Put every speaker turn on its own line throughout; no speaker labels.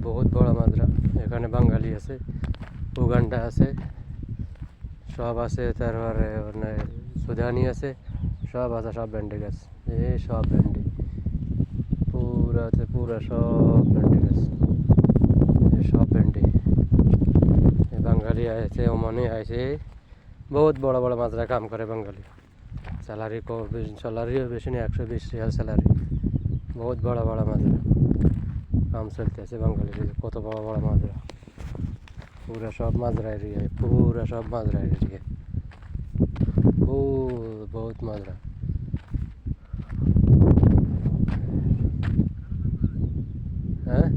বহুত বড় মাজরা। এখানে বাঙালি আছে, উগান্ডা আছে, সব আছে। তারপরে মানে সুদানি আছে, সব আছে। সব ভেন্ডি গাছ, এই সব ভেন্ডি পুরা আছে, পুরা সব ভেন্ডি গাছ, এই সব ভেন্ডি। বাঙালি আছে, ওমানে আছে, বহুত বড় বড় মাজরা কাম করে বাঙালি। স্যালারিও বেশি নেই, 120 রিয়াল স্যালারি। বহুত বড় বড় মাজরা কাম চলতেছে বাঙালির। কত বড় বড় মাজরা, পুরা সব মাজরা এরিয়ায়, পুরা সব মাজরা এরিয়ায়, বহুত মাজরা। হ্যাঁ,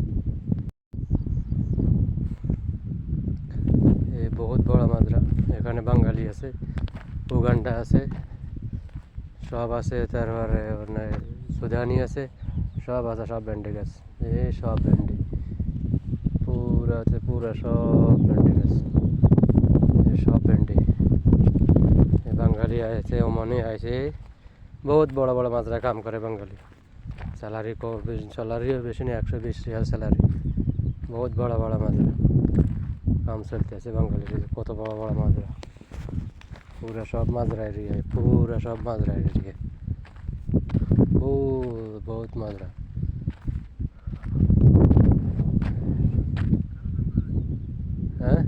এই বহুত বড় মাজরা। এখানে বাঙালি আছে, উগান্ডা আছে, সব আছে। তারপরে মানে সুদানি আছে, সব আছে। সব ভেন্ডি গাছ, এই সব ভেন্ডি পুরা আছে, পুরা সব ভেন্ডি গাছ, এই সব ভেন্ডি। বাঙালি আছে, ওমানে আছে, বহুত বড় বড় মাজরা কাম করে বাঙালি। স্যালারিও বেশি নেই, 120 রিয়াল স্যালারি। বহুত বড় বড় মাজরা কাম চলতেছে বাঙালির। কত বড় বড় মাজরা, পুরা সব মাজরা এরিয়ায়, পুরা সব মাজরা এরিয়ায়, বহুত মাজরা। হ্যাঁ।